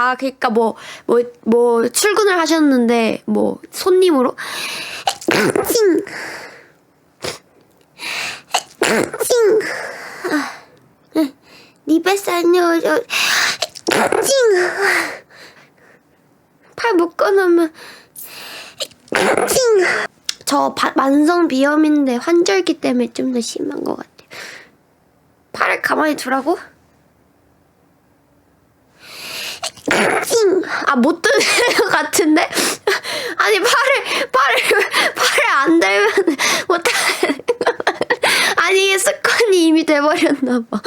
아, 그니까 뭐 출근을 하셨는데 뭐 손님으로 찡. 니 뱃살 넣어줘. 찡. 팔 묶어놓으면 찡. 저 만성 비염인데 환절기 때문에 좀 더 심한 것 같아요. 팔을 가만히 두라고? 찡. 아, 못 드는 것 같은데? 아니, 팔을 안 달면 못하는 거. 아니, 이게 습관이 이미 돼버렸나봐.